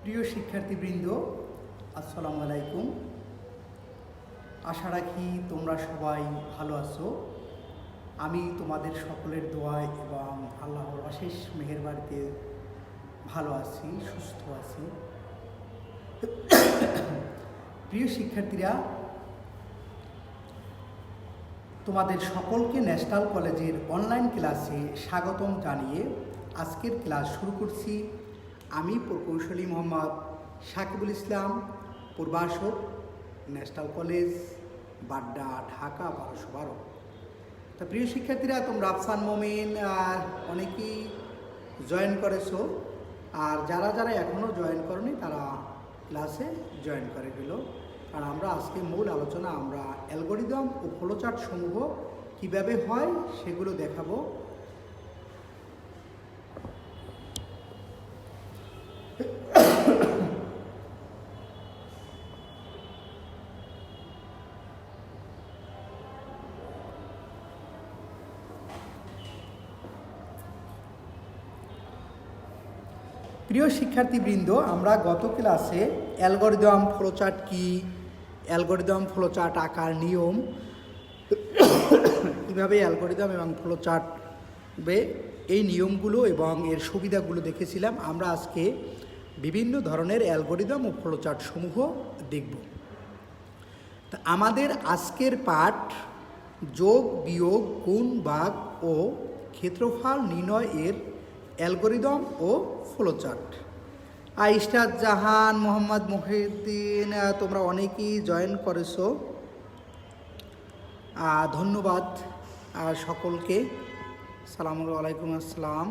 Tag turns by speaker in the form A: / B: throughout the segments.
A: প্রিয় শিক্ষার্থীবৃন্দ, আসসালামু আলাইকুম। আশা রাখি তোমরা সবাই ভালো আছো। আমি তোমাদের সকলের দোয়ায় এবং আল্লাহর অশেষ মেহেরবাড়িতে ভালো আছি, সুস্থ আছি। প্রিয় শিক্ষার্থীরা, তোমাদের সকলকে ন্যাশনাল কলেজের অনলাইন ক্লাসে স্বাগতম জানিয়ে আজকের ক্লাস শুরু করছি। আমি প্রকৌশলী মোহাম্মদ সাকিবুল ইসলাম, প্রভাষক, ন্যাশনাল কলেজ, বাড্ডা, ঢাকা 1212। তা প্রিয় শিক্ষার্থীরা, তোমরা আফসান মোমিন অনেকেই জয়েন করেছো, আর যারা যারা এখনও জয়েন করনি তারা ক্লাসে জয়েন করে গেল। আর আমরা আজকে মূল আলোচনা আমরা অ্যালগরিদম ও ফ্লোচার্ট সমূহ কীভাবে হয় সেগুলো দেখাবো। প্রিয় শিক্ষার্থীবৃন্দ, আমরা গত ক্লাসে অ্যালগরিদম ফ্লোচার্ট কি, অ্যালগরিদম ফ্লোচার্ট আকার নিয়ম, কীভাবে অ্যালগরিদম এবং ফ্লোচার্ট এই নিয়মগুলো এবং এর সুবিধাগুলো দেখেছিলাম। আমরা আজকে বিভিন্ন ধরনের অ্যালগরিদম ও ফ্লোচার্ট সমূহ দেখব। তা আমাদের আজকের পাঠ যোগ, বিয়োগ, গুণ, ভাগ ও ক্ষেত্রফল নির্ণয় এর অ্যালগরিদম ও ফ্লোচার্ট। ইশরাত জাহান, মোহাম্মদ মহিউদ্দিন, তোমরা অনেকেই জয়েন করেছো, ধন্যবাদ সকলকে। সালামু আলাইকুম আসসালাম।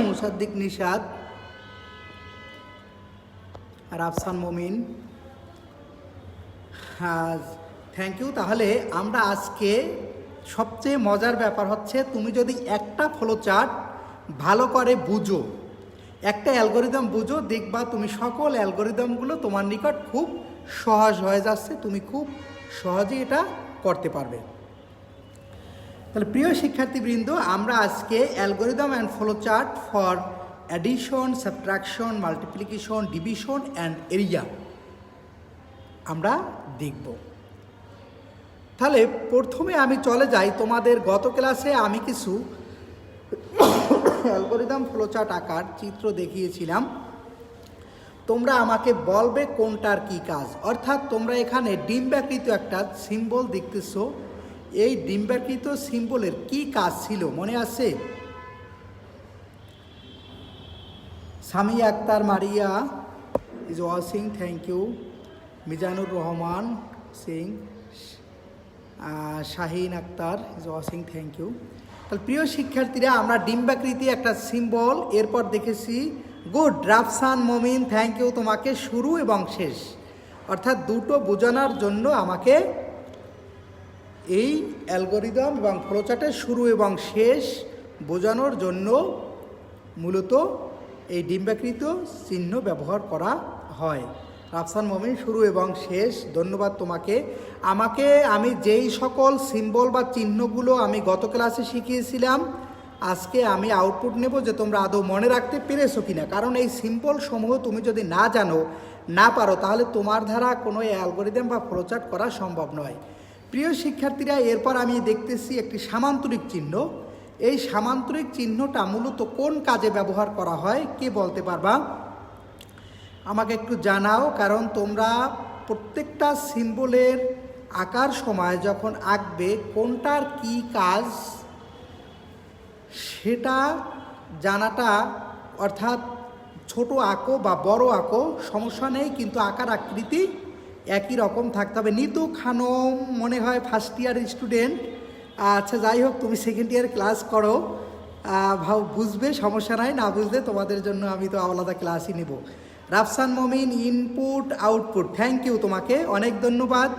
A: মুসাদ্দিক নিশাদ আর আফসান মোমিন, থ্যাংক ইউ। তাহলে আমরা আজকে সবচেয়ে মজার ব্যাপার হচ্ছে, তুমি যদি একটা ফ্লোচার্ট ভালো করে বুঝো, একটা অ্যালগরিদম বুঝো, দেখবা তুমি সকল অ্যালগরিদমগুলো তোমার নিকট খুব সহজ হয়ে যাচ্ছে, তুমি খুব সহজেই এটা করতে পারবে। তাহলে প্রিয় শিক্ষার্থীবৃন্দ, আমরা আজকে algorithm and flowchart for addition, subtraction, multiplication, division and area আমরা দেখব। তাহলে প্রথমে আমি চলে যাই তোমাদের গত ক্লাসে আমি কিছু অ্যালগরিদম ফ্লোচার্ট আকার চিত্র দেখিয়েছিলাম। তোমরা আমাকে বলবে কোনটার কি কাজ। অর্থাৎ তোমরা এখানে ডিম্বাকৃত একটা সিম্বল দেখতেছো, এই ডিম্বাকৃত সিম্বলের কি কাজ ছিল মনে আছে? Samia Akhtar Maria is watching, thank you. Mizanur Rahman Singh, Shahin Akhtar is watching, thank you. তাহলে প্রিয় শিক্ষার্থীরা, আমরা ডিম্বাকৃতি একটা সিম্বল এরপর দেখেছি। গুড, রাফসান মোমিন, থ্যাংক ইউ তোমাকে। শুরু এবং শেষ, অর্থাৎ দুটো বোঝানোর জন্য আমাকে এই অ্যালগরিদম এবং ফ্লোচার্টের শুরু এবং শেষ বোঝানোর জন্য মূলত এই ডিম্বাকৃত চিহ্ন ব্যবহার করা হয়। রাফসান মোমিন, শুরু এবং শেষ, ধন্যবাদ তোমাকে। আমি যেই সকল সিম্বল বা চিহ্নগুলো আমি গত ক্লাসে শিখিয়েছিলাম, আজকে আমি আউটপুট নেব যে তোমরা আদৌ মনে রাখতে পেরেছো কিনা। কারণ এই সিম্বল সমূহ তুমি যদি না জানো, না পারো, তাহলে তোমার দ্বারা কোনো অ্যালগরিদম বা ফ্লোচার্ট করা সম্ভব নয়। প্রিয় শিক্ষার্থীরা, এরপর আমি দেখতেছি একটি সামান্তরিক চিহ্ন। এই সামান্তরিক চিহ্নটা মূলত কোন কাজে ব্যবহার করা হয়, কে বলতে পারবা? আমাকে একটু জানাও, কারণ তোমরা প্রত্যেকটা সিম্বলের আঁকার সময় যখন আঁকবে কোনটার কি কাজ সেটা জানাটা, অর্থাৎ ছোট আঁকো বা বড় আঁকো সমস্যা নেই, কিন্তু আঁকার আকৃতি একই রকম থাকতে হবে। নিতু খানম মনে হয় ফার্স্ট ইয়ার স্টুডেন্ট। আচ্ছা, যাই হোক, তুমি সেকেন্ড ইয়ার ক্লাস করো, বুঝবে, সমস্যা নাই। না বুঝলে তোমাদের জন্য আমি তো আলাদা ক্লাসই নেব। রাফসান মোমিন, ইনপুট আউটপুট, থ্যাংক ইউ তোমাকে, অনেক ধন্যবাদ।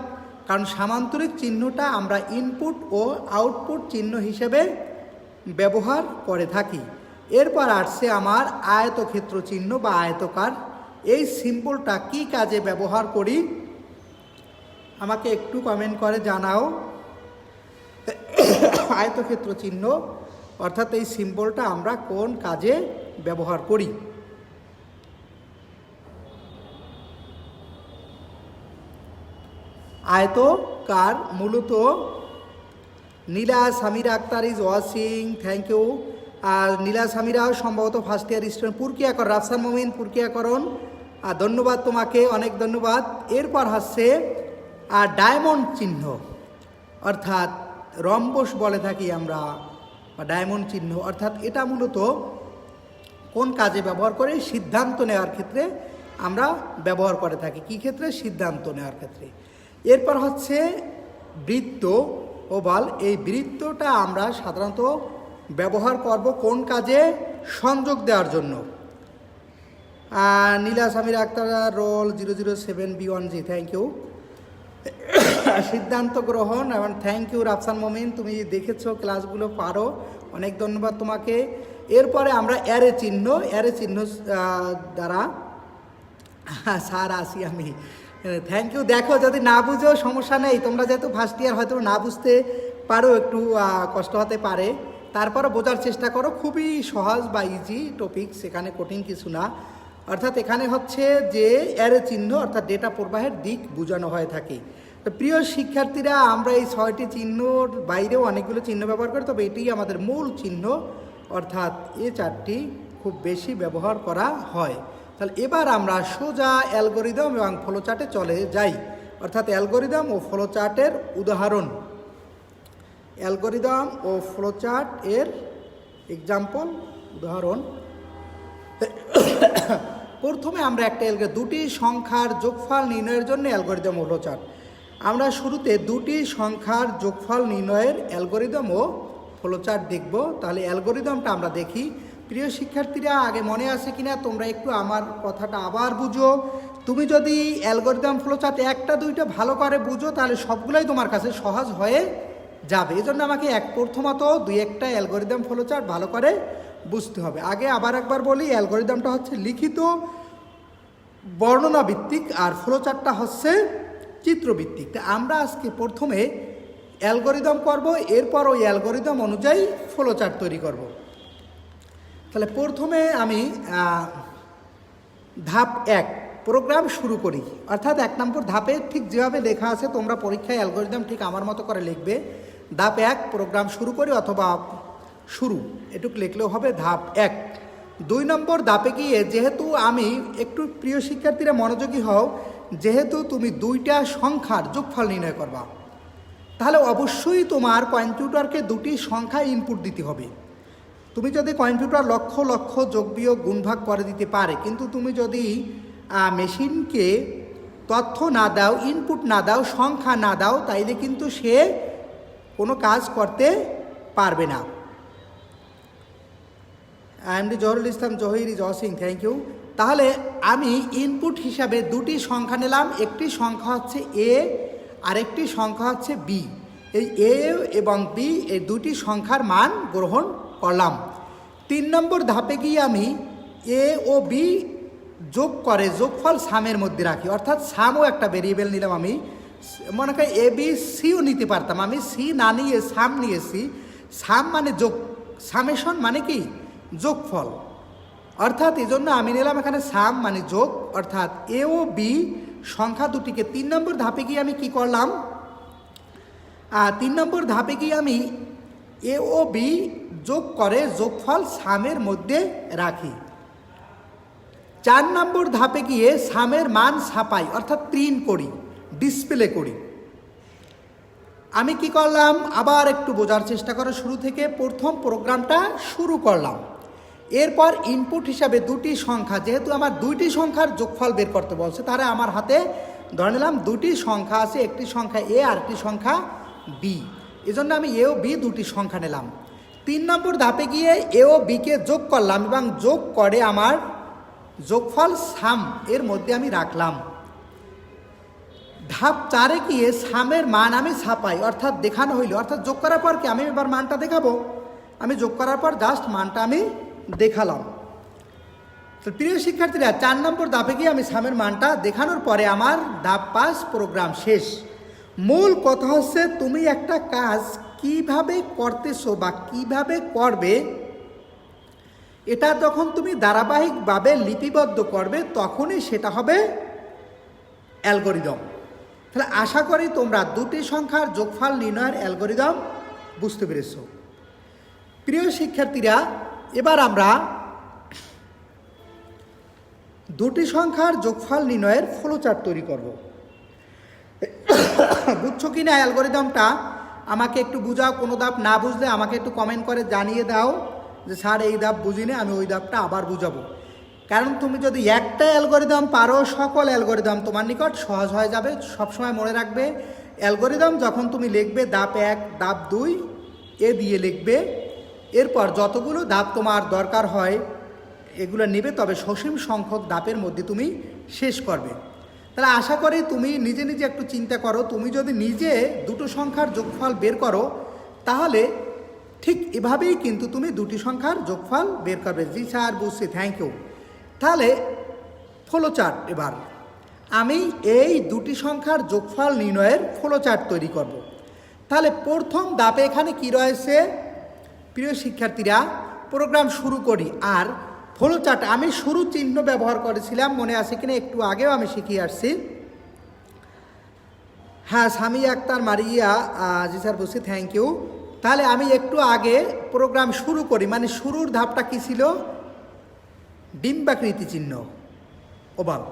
A: কারণ সামান্তরিক চিহ্নটা আমরা ইনপুট ও আউটপুট চিহ্ন হিসেবে ব্যবহার করে থাকি। এরপর আসছে আমার আয়তক্ষেত্র চিহ্ন বা আয়তকার। এই সিম্বলটা কি কাজে ব্যবহার করি আমাকে একটু কমেন্ট করে জানাও। আয়তক্ষেত্র চিহ্ন অর্থাৎ এই সিম্বলটা আমরা কোন কাজে ব্যবহার করি। আয়তকার মূলত Nila Samira Akter is watching, thank you. আর নীলা সামিরাও সম্ভবত ফার্স্ট ইয়ার স্টুডেন্ট। পুরকিয়াকর রাফসান মমিন পুরকিয়াকরণ, ধন্যবাদ তোমাকে, অনেক ধন্যবাদ। এরপর হচ্ছে ডায়মন্ড চিহ্ন, অর্থাৎ রম্বস বলে থাকি আমরা, বা ডায়মন্ড চিহ্ন, অর্থাৎ এটা মূলত কোন কাজে ব্যবহার করে? সিদ্ধান্ত নেওয়ার ক্ষেত্রে আমরা ব্যবহার করে থাকি। কী ক্ষেত্রে? সিদ্ধান্ত নেওয়ার ক্ষেত্রে। এরপর হচ্ছে বৃত্ত, ওভাল। এই বৃত্তটা আমরা সাধারণত ব্যবহার করব কোন কাজে? সংযোগ দেওয়ার জন্য। Nila Samir Akter roll 007B1G, thank you. সিদ্ধান্ত গ্রহণ, এবং থ্যাংক ইউ রাফসান মমিন, তুমি দেখেছো ক্লাসগুলো, পারো, অনেক ধন্যবাদ তোমাকে। এরপরে আমরা অ্যারে চিহ্ন দ্বারা স্যার আসি আমি, থ্যাংক ইউ। দেখো, যদি না বুঝো সমস্যা নেই, তোমরা যেহেতু ফার্স্ট ইয়ার হয়তো না বুঝতে পারো, একটু কষ্ট হতে পারে, তারপরে বোঝার চেষ্টা করো। খুবই সহজ বা ইজি টপিক, সেখানে কঠিন কিছু না। অর্থাৎ এখানে হচ্ছে যে অ্যারে চিহ্ন, অর্থাৎ ডেটা প্রবাহের দিক বোঝানো হয়ে থাকে। তো প্রিয় শিক্ষার্থীরা, আমরা এই 6টি চিহ্নর বাইরেও অনেকগুলো চিহ্ন ব্যবহার করি, তবে এটি আমাদের মূল চিহ্ন, অর্থাৎ এই 4টি খুব বেশি ব্যবহার করা হয়। তাহলে এবার আমরা সোজা অ্যালগরিদম এবং ফ্লোচার্টে চলে যাই, অর্থাৎ অ্যালগরিদম ও ফ্লোচার্টের উদাহরণ। অ্যালগরিদম ও ফ্লোচার্ট এর এক্সাম্পল, উদাহরণ। প্রথমে আমরা একটা দুটি সংখ্যার যোগফল নির্ণয়ের জন্য অ্যালগরিদম ও ফ্লোচার্ট। আমরা শুরুতে দুটি সংখ্যার যোগফল নির্ণয়ের অ্যালগরিদম ও ফ্লোচার্ট দেখব। তাহলে অ্যালগরিদমটা আমরা দেখি। প্রিয় শিক্ষার্থীরা, আগে মনে আছে কিনা তোমরা একটু আমার কথাটা আবার বুঝো। তুমি যদি অ্যালগরিদম ফ্লোচার্ট একটা দুইটা ভালো করে বুঝো, তাহলে সবগুলোই তোমার কাছে সহজ হয়ে যাবে। এই জন্য আমাকে প্রথমত দুই একটা অ্যালগরিদম ফ্লোচার্ট ভালো করে বুঝতে হবে। আগে আবার একবার বলি, অ্যালগরিদমটা হচ্ছে লিখিত বর্ণনা ভিত্তিক, আর ফ্লোচার্টটা হচ্ছে চিত্রভিত্তিক। তা আমরা আজকে প্রথমে অ্যালগরিদম করব, এরপর ওই অ্যালগরিদম অনুযায়ী ফ্লোচার্ট তৈরি করব। তাহলে প্রথমে আমি ধাপ 1 প্রোগ্রাম শুরু করি, অর্থাৎ 1 নম্বর ধাপে ঠিক যেভাবে লেখা আছে, তোমরা পরীক্ষায় অ্যালগরিদম ঠিক আমার মতো করে লিখবে। ধাপ 1 প্রোগ্রাম শুরু করি, অথবা শুরু এটুকু লিখলেও হবে। ধাপ 1। 2 নম্বর ধাপে গিয়ে, যেহেতু আমি একটু, প্রিয় শিক্ষার্থীরা মনোযোগী হও, যেহেতু তুমি দুইটা সংখ্যার যোগফল নির্ণয় করবা, তাহলে অবশ্যই তোমার কম্পিউটারকে দুটি সংখ্যা ইনপুট দিতে হবে। তুমি যদি কম্পিউটার লক্ষ লক্ষ যোগ বিয়োগ গুণভাগ করে দিতে পারে, কিন্তু তুমি যদি মেশিনকে তথ্য না দাও, ইনপুট না দাও, সংখ্যা না দাও, তাইলে কিন্তু সে কোনো কাজ করতে পারবে না। MD Zahurul Islam Zahir is watching, thank you. তাহলে আমি ইনপুট হিসাবে দুটি সংখ্যা নিলাম, একটি সংখ্যা হচ্ছে এ, আরেকটি সংখ্যা হচ্ছে বি। এই এ এবং বি, এই দুটি সংখ্যার মান গ্রহণ করলাম। 3 নম্বর ধাপে গিয়ে আমি এ ও বি যোগ করে যোগফল সামের মধ্যে রাখি, অর্থাৎ সামও একটা ভেরিয়েবল নিলাম। আমি মনে করি এ বি সিও নিতে পারতাম, আমি সি না নিয়ে সাম নিয়েছি। সাম মানে যোগ, সামেশন মানে কি? যোগফল। অর্থাৎ এই জন্য আমি নিলাম এখানে সাম মানে যোগ, অর্থাৎ এ ও বি সংখ্যা দুটিকে 3 নম্বর ধাপে গিয়ে আমি কি করলাম? 3 নম্বর ধাপে গিয়ে আমি এ ও বি যোগ করে যোগফল সামের মধ্যে রাখি। 4 নম্বর ধাপে গিয়ে সামের মান ছাপাই, অর্থাৎ প্রিন্ট করি, ডিসপ্লে করি। আমি কি করলাম? আবার একটু বোঝার চেষ্টা করো শুরু থেকে। প্রথম প্রোগ্রামটা শুরু করলাম, এরপর ইনপুট হিসাবে দুটি সংখ্যা, যেহেতু আমার দুইটি সংখ্যার যোগফল বের করতে বলছে, তাহলে আমার হাতে ধরে নিলাম দুটি সংখ্যা আছে, একটি সংখ্যা এ আর একটি সংখ্যা বি। এজন্য আমি এ ও বি দুটি সংখ্যা নিলাম। 3 নম্বর ধাপে গিয়ে এ ও বিকে যোগ করলাম, এবং যোগ করে আমার যোগফল সাম এর মধ্যে আমি রাখলাম। ধাপ 4-এ গিয়ে সামের মান আমি ছাপাই, অর্থাৎ দেখানো হইল। অর্থাৎ যোগ করার পর কি আমি এবার মানটা দেখাবো? আমি যোগ করার পর জাস্ট মানটা আমি দেখালাম। তো প্রিয় শিক্ষার্থীরা, 4 নম্বর ধাপে গিয়ে আমি সামের মানটা দেখানোর পরে আমার ধাপ 5 প্রোগ্রাম শেষ। মূল কথা হচ্ছে, তুমি একটা কাজ কিভাবে করতেছো বা কিভাবে করবে, এটা যখন তুমি ধারাবাহিকভাবে লিপিবদ্ধ করবে, তখনই সেটা হবে অ্যালগরিদম। তাহলে আশা করি তোমরা দুটি সংখ্যার যোগফল নির্ণয়ের অ্যালগরিদম বুঝতে পেরেছ। প্রিয় শিক্ষার্থীরা, এবার আমরা দুটি সংখ্যার যোগফল নির্ণয়ের ফ্লোচার্ট তৈরি করব। বুঝছো কি না অ্যালগরিদমটা? আমাকে একটু বুঝাও। কোনো ধাপ না বুঝলে আমাকে একটু কমেন্ট করে জানিয়ে দাও যে স্যার এই ধাপ বুঝিনি, আমি ওই ধাপটা আবার বুঝাবো। কারণ তুমি যদি একটা অ্যালগরিদম পারো, সকল অ্যালগরিদম তোমার নিকট সহজ হয়ে যাবে। সবসময় মনে রাখবে, অ্যালগরিদম যখন তুমি লিখবে ধাপ 1, ধাপ 2 এ দিয়ে লিখবে, এরপর যতগুলো ধাপ তোমার দরকার হয় এগুলো নেবে, তবে সসীম সংখ্যক ধাপের মধ্যে তুমি শেষ করবে। তাহলে আশা করি তুমি নিজে নিজে একটু চিন্তা করো, তুমি যদি নিজে দুটো সংখ্যার যোগফল বের করো তাহলে ঠিক এভাবেই কিন্তু তুমি দুটি সংখ্যার যোগফল বের করবে। জি স্যার, বুঝছি, থ্যাংক ইউ। তাহলে ফ্লোচার্ট, এবার আমি এই দুটি সংখ্যার যোগফল নির্ণয়ের ফ্লোচার্ট তৈরি করব। তাহলে প্রথম ধাপে এখানে কি রয়েছে প্রিয় শিক্ষার্থীরা, প্রোগ্রাম শুরু করি। আর ফ্লোচার্ট আমি শুরু চিহ্ন ব্যবহার করেছিলাম, মনে আছে কিনা? একটু আগেও আমি শিখিয়ে আসছি। হ্যাঁ, সামি আক্তার মারিয়া, জি স্যার বুঝছি, থ্যাংক ইউ। তাহলে আমি একটু আগে প্রোগ্রাম শুরু করি, মানে শুরুর ধাপটা কী ছিল? ডিম্বাকৃতি চিহ্ন, ওভাল।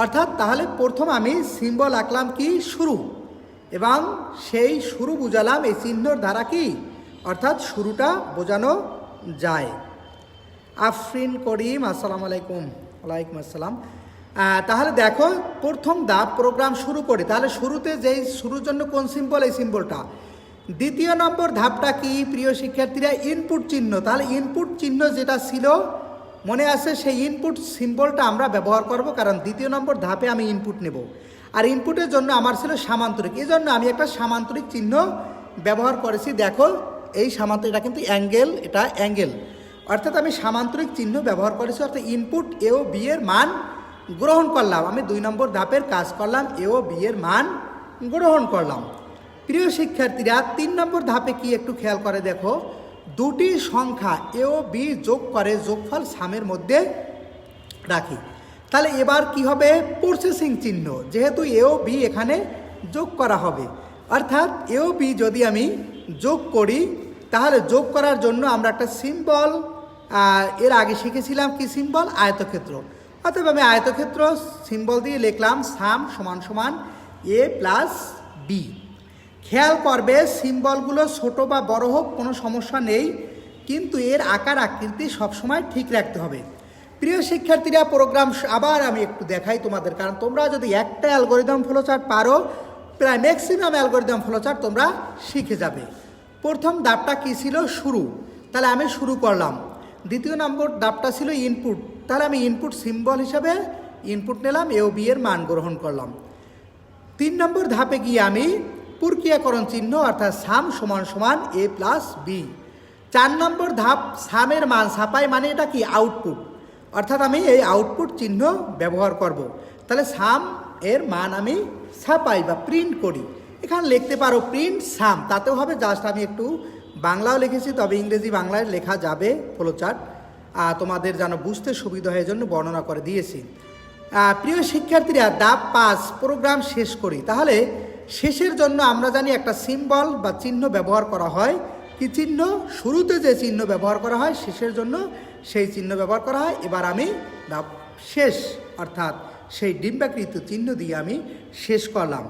A: অর্থাৎ তাহলে প্রথম আমি সিম্বল আঁকলাম কি? শুরু, এবং সেই শুরু বুঝালাম এই চিহ্নর দ্বারা কি, অর্থাৎ শুরুটা বোঝানো যায়। আফরিন করিম, আসসালামু আলাইকুম। ওয়ালাইকুম আসসালাম। তাহলে দেখো, প্রথম ধাপ প্রোগ্রাম শুরু করি। তাহলে শুরুতে যেই শুরুর জন্য কোন সিম্বল? এই সিম্বলটা। দ্বিতীয় নম্বর ধাপটা কি প্রিয় শিক্ষার্থীরা? ইনপুট চিহ্ন। তাহলে ইনপুট চিহ্ন যেটা ছিল মনে আছে, সেই ইনপুট সিম্বলটা আমরা ব্যবহার করব, কারণ দ্বিতীয় নম্বর ধাপে আমি ইনপুট নেব। আর ইনপুটের জন্য আমার ছিল সামান্তরিক, এই জন্য আমি একটা সামান্তরিক চিহ্ন ব্যবহার করেছি। দেখো এই সামান্তরিক, এটা কিন্তু অ্যাঙ্গেল, এটা অ্যাঙ্গেল, অর্থাৎ আমি সামান্তরিক চিহ্ন ব্যবহার করেছি। অর্থাৎ ইনপুট এ ও বি এর মান গ্রহণ করলাম। আমি 2 নম্বর ধাপের কাজ করলাম, এ ও বি এর মান গ্রহণ করলাম। প্রিয় শিক্ষার্থীরা, 3 নম্বর ধাপে কি একটু খেয়াল করে দেখো, দুটি সংখ্যা এ ও বি যোগ করে যোগফল সামের মধ্যে রাখি। তাহলে এবার কি হবে? প্রসেসিং চিহ্ন, যেহেতু এ ও বি এখানে যোগ করা হবে, অর্থাৎ এ ও বি যদি আমি যোগ করি, তাহলে যোগ করার জন্য আমরা একটা সিম্বল এর আগে শিখেছিলাম। কি সিম্বল? আয়তক্ষেত্র। অতএব আমি আয়তক্ষেত্র সিম্বল দিয়ে লিখলাম সাম সমান সমান এ প্লাস বি। খেয়াল করবে, সিম্বলগুলো ছোট বা বড় হোক কোনো সমস্যা নেই, কিন্তু এর আকার আকৃতি সবসময় ঠিক রাখতে হবে। প্রিয় শিক্ষার্থীরা, প্রোগ্রাম আবার আমি একটু দেখাই তোমাদের, কারণ তোমরা যদি একটা অ্যালগরিদম ফ্লোচার্ট পারো, প্রায় ম্যাক্সিমাম অ্যালগরিদম ফ্লোচার্ট তোমরা শিখে যাবে। প্রথম ধাপটা কী ছিল? শুরু। তাহলে আমি শুরু করলাম। দ্বিতীয় নম্বর ধাপটা ছিল ইনপুট। তাহলে আমি ইনপুট সিম্বল হিসাবে ইনপুট নিলাম, এ ও বি এর মান গ্রহণ করলাম। 3 নম্বর ধাপে গিয়ে আমি প্রক্রিয়াকরণ চিহ্ন, অর্থাৎ সাম সমান সমান এ প্লাস বি। 4 নম্বর ধাপ, সামের মান ছাপাই, মানে এটা কি? আউটপুট, অর্থাৎ আমি এই আউটপুট চিহ্ন ব্যবহার করব। তাহলে সাম এর মান আমি ছাপাই বা প্রিন্ট করি। এখানে লিখতে পারো প্রিন্ট সাম, তাতেও হবে। জাস্ট আমি একটু বাংলাও লিখেছি, তবে ইংরেজি বাংলায় লেখা যাবে ফ্লোচার্ট, তোমাদের যেন বুঝতে সুবিধা হয় জন্য বর্ণনা করে দিয়েছি। প্রিয় শিক্ষার্থীরা, ধাপ 5 প্রোগ্রাম শেষ করি। তাহলে শেষের জন্য আমরা জানি একটা সিম্বল বা চিহ্ন ব্যবহার করা হয়। কি চিহ্ন? শুরুতে যে চিহ্ন ব্যবহার করা হয়, শেষের জন্য সেই চিহ্ন ব্যবহার করা হয়। এবার আমি ধাপ শেষ, অর্থাৎ সেই ডিম্বাকৃত চিহ্ন দিয়ে আমি শেষ করলাম।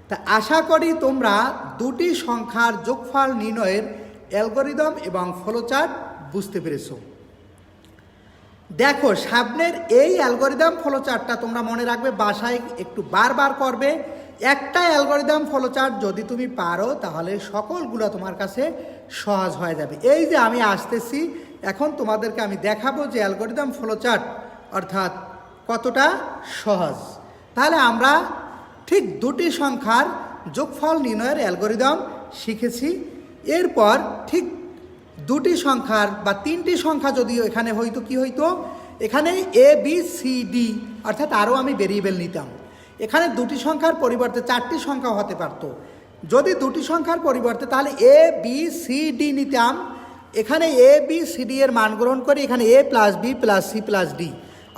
A: তা আশা করি তোমরা দুটি সংখ্যার যোগফল নির্ণয়ের অ্যালগরিদম এবং ফ্লোচার্ট বুঝতে পেরেছো। দেখো, সামনের এই অ্যালগরিদম ফ্লোচার্টটা তোমরা মনে রাখবে, বাসায় একটু বারবার করবে। একটা অ্যালগরিদম ফ্লোচার্ট যদি তুমি পারো, তাহলে সকলগুলো তোমার কাছে সহজ হয়ে যাবে। এই যে আমি আসতেছি, এখন তোমাদেরকে আমি দেখাবো যে অ্যালগরিদম ফ্লোচার্ট অর্থাৎ কতটা সহজ। তাহলে আমরা ঠিক দুটি সংখ্যার যোগফল নির্ণয়ের অ্যালগরিদম শিখেছি। এরপর ঠিক দুটি সংখ্যার বা 3টি সংখ্যা যদিও এখানে হয়তো কি হইতো, এখানে এ বি সি ডি, অর্থাৎ আরও আমি ভেরিয়েবল নিতাম। এখানে দুটি সংখ্যার পরিবর্তে 4টি সংখ্যা হতে পারতো। যদি দুটি সংখ্যার পরিবর্তে তাহলে এ বি সি ডি নিতাম। এখানে এ বি সি ডি এর মান গ্রহণ করে এখানে A plus B plus C plus D,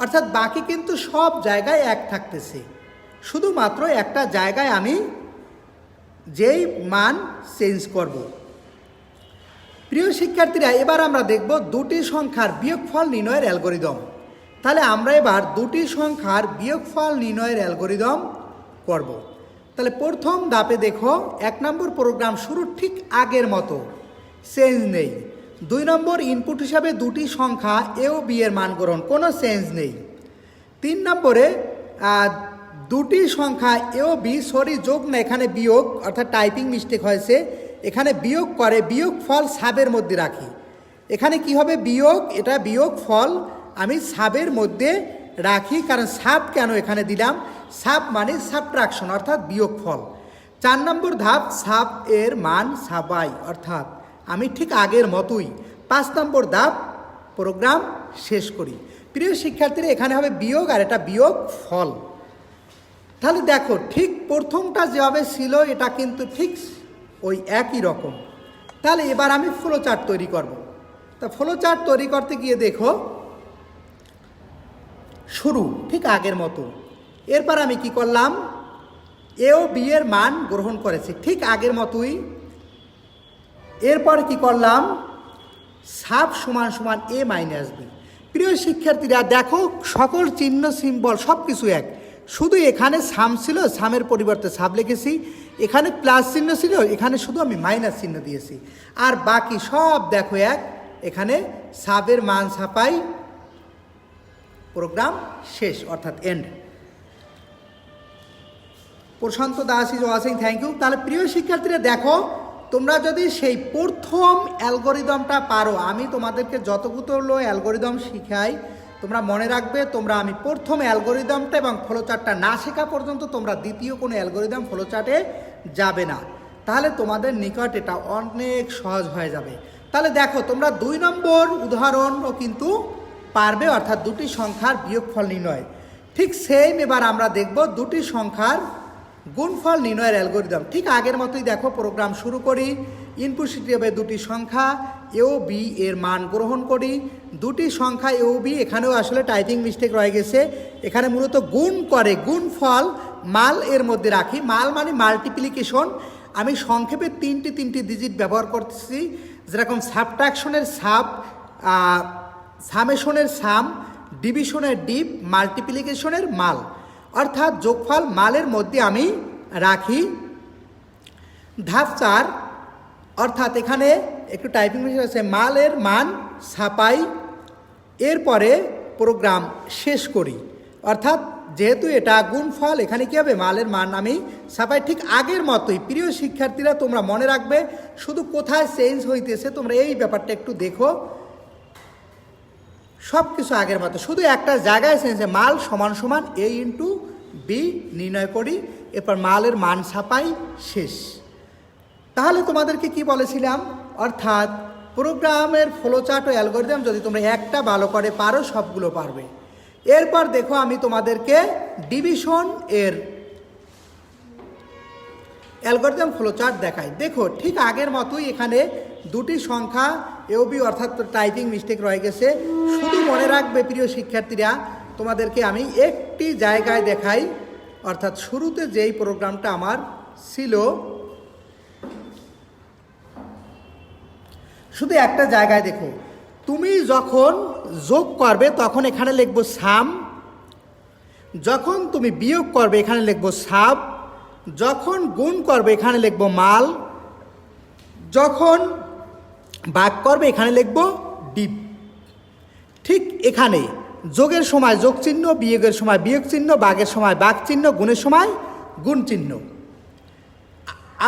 A: অর্থাৎ বাকি কিন্তু সব জায়গায় এক থাকতেছে, শুধুমাত্র একটা জায়গায় আমি যেই মান চেঞ্জ করব। প্রিয় শিক্ষার্থীরা, এবার আমরা দেখব দুটি সংখ্যার বিয়োগফল নির্ণয়ের অ্যালগরিদম। তাহলে আমরা এবার দুটি সংখ্যার বিয়োগফল নির্ণয়ের অ্যালগরিদম করব। তাহলে প্রথম ধাপে দেখো, 1 নম্বর প্রোগ্রাম শুরুর ঠিক আগের মতো, চেঞ্জ নেই। 2 নম্বর ইনপুট হিসাবে দুটি সংখ্যা এ ও বি এর মান গ্রহণ, কোনো চেঞ্জ নেই। 3 নম্বরে দুটি সংখ্যা এ ও বি, যোগ না, এখানে বিয়োগ, অর্থাৎ টাইপিং মিস্টেক হয়েছে, এখানে বিয়োগ করে বিয়োগ ফল সাবের মধ্যে রাখি। এখানে কি হবে, বিয়োগ, এটা বিয়োগ ফল আমি সাবের মধ্যে রাখি। কারণ সাব কেন এখানে দিলাম, সাব মানে সাবট্রাকশন, অর্থাৎ বিয়োগ ফল। 4 নম্বর ধাপ, সাব এর মান সাবাই, অর্থাৎ আমি ঠিক আগের মতোই। 5 নম্বর ধাপ, প্রোগ্রাম শেষ করি। প্রিয় শিক্ষার্থীরা, এখানে হবে বিয়োগ আর এটা বিয়োগ ফল। তাহলে দেখো, ঠিক প্রথমটা যেভাবে ছিল এটা কিন্তু ঠিক ওই একই রকম। তাহলে এবার আমি ফ্লো চার্ট তৈরি করব। তা ফ্লো চার্ট তৈরি করতে গিয়ে দেখো, শুরু ঠিক আগের মতো। এরপর আমি কি করলাম, এ ও বি এর মান গ্রহণ করেছি ঠিক আগের মতোই। এরপর কি করলাম, সাব সমান সমান এ মাইনাস বি। প্রিয় শিক্ষার্থীরা দেখো, সকল চিহ্ন সিম্বল সব কিছু এক, শুধু এখানে সাম ছিল, সামের পরিবর্তে সাব লিখেছি। এখানে প্লাস চিহ্ন ছিল, এখানে শুধু আমি মাইনাস চিহ্ন দিয়েছি। আর বাকি সব দেখো এক, এখানে সাবের মান ছাপাই, প্রোগ্রাম শেষ, অর্থাৎ end. Prashanta Das is watching, thank you. তাহলে প্রিয় শিক্ষার্থীরা দেখো, তোমরা যদি সেই প্রথম অ্যালগরিদমটা পারো, আমি তোমাদেরকে যতগুলো অ্যালগরিদম শিখাই তোমরা মনে রাখবে, তোমরা আমি প্রথম অ্যালগরিদমটা এবং ফ্লোচার্টটা না শেখা পর্যন্ত তোমরা দ্বিতীয় কোনো অ্যালগরিদম ফ্লোচার্টে যাবে না। তাহলে তোমাদের নিকট এটা অনেক সহজ হয়ে যাবে। তাহলে দেখো, তোমরা 2 নম্বর উদাহরণও কিন্তু পারবে, অর্থাৎ দুটি সংখ্যার বিয়োগফল নির্ণয়। ঠিক সেম এবার আমরা দেখব দুটি সংখ্যার গুণফল নির্ণয়ের অ্যালগরিদম। ঠিক আগের মতোই দেখো, প্রোগ্রাম শুরু করি। ইনপুট হিসেবে দুটি সংখ্যা এ ও বি এর মান গ্রহণ করি। দুটি সংখ্যা এ ও বি, এখানেও আসলে টাইপিং মিস্টেক রয়ে গেছে, এখানে মূলত গুণ করে, গুণফল মাল এর মধ্যে রাখি। মাল মানে মাল্টিপ্লিকেশন। আমি সংক্ষেপে তিনটি ডিজিট ব্যবহার করতেছি, যেরকম সাবট্রাকশনের সাব, সামেশনের সাম, ডিভিশনের ডিপ, মাল্টিপ্লিকেশনের মাল, অর্থাৎ যোগফল মালের মধ্যে আমি রাখি। ধাপ 4, অর্থাৎ এখানে একটু টাইপিং মিস্টেক আছে, মালের মান ছাপাই, এরপরে প্রোগ্রাম শেষ করি। অর্থাৎ যেহেতু এটা গুণফল, এখানে কী হবে, মালের মান আমি ছাপাই ঠিক আগের মতোই। প্রিয় শিক্ষার্থীরা, তোমরা মনে রাখবে, শুধু কোথায় চেঞ্জ হইতেছে তোমরা এই ব্যাপারটা একটু দেখো। সব কিছু আগের মতো, শুধু একটা জায়গায় চেঞ্জ, মাল সমান সমান এ ইন্টু বি নির্ণয় করি, এরপর মালের মান ছাপাই, শেষ। তাহলে তোমাদেরকে কি বলেছিলাম, অর্থাৎ প্রোগ্রামের ফ্লোচার্ট ও অ্যালগরিদম যদি তোমরা একটা ভালো করে পারো, সবগুলো পারবে। এরপর দেখো, আমি তোমাদেরকে ডিভিশন এর অ্যালগরিদম ফ্লোচার্ট দেখাই। দেখো, ঠিক আগের মতোই এখানে দুটি সংখ্যা এ ও বি, অর্থাৎ টাইপিং মিস্টেক রয়ে গেছে। শুধু মনে রাখবে প্রিয় শিক্ষার্থীরা, তোমাদেরকে আমি একটি জায়গায় দেখাই, অর্থাৎ শুরুতে যেই প্রোগ্রামটা আমার ছিল, শুধু একটা জায়গায় দেখো, তুমি যখন যোগ করবে তখন এখানে লিখবো সাম, যখন তুমি বিয়োগ করবে এখানে লিখবো সাব, যখন গুণ করবে এখানে লিখবো মাল, যখন ভাগ করবে এখানে লিখবো ডিপ। ঠিক এখানে যোগের সময় যোগ চিহ্ন, বিয়োগের সময় বিয়োগ চিহ্ন, ভাগের সময় ভাগ চিহ্ন, গুণের সময় গুণ চিহ্ন।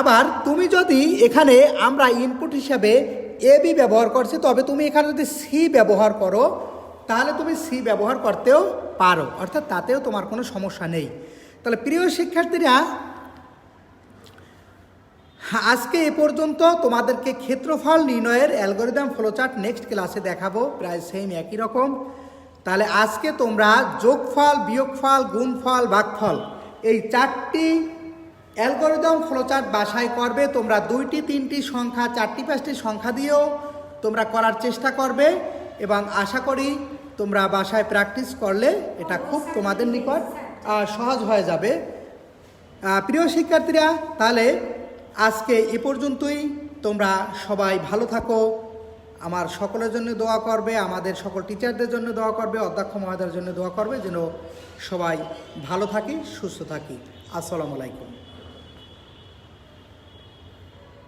A: আবার তুমি যদি এখানে আমরা ইনপুট হিসাবে এ বি ব্যবহার করছি, তবে তুমি এখানে যদি সি ব্যবহার করো তাহলে তুমি সি ব্যবহার করতেও পারো, অর্থাৎ তাতেও তোমার কোনো সমস্যা নেই। তাহলে প্রিয় শিক্ষার্থীরা, আজকে এ পর্যন্ত। তোমাদেরকে ক্ষেত্রফল নির্ণয়ের অ্যালগরিদম ফ্লোচার্ট নেক্সট ক্লাসে দেখাবো, প্রায় সেম একই রকম। তাহলে আজকে তোমরা যোগফল, বিয়োগফল, গুণফল, ভাগফল এই 4টি অ্যালগরিদম ফ্লোচার্ট বাসায় করবে। তোমরা 2টি 3টি সংখ্যা, 4টি 5টি সংখ্যা দিয়েও তোমরা করার চেষ্টা করবে, এবং আশা করি তোমরা বাসায় প্র্যাকটিস করলে এটা খুব তোমাদের নিকট সহজ হয়ে যাবে। প্রিয় শিক্ষার্থীরা, তাহলে আজকে এ পর্যন্তই। তোমরা সবাই ভালো থাকো, আমার সকলের জন্য দোয়া করবে, আমাদের সকল টিচারদের জন্য দোয়া করবে, অধ্যক্ষ মহোদয়ের জন্য দোয়া করবে, যেন সবাই ভালো থাকি, সুস্থ থাকি। আসসালামু আলাইকুম।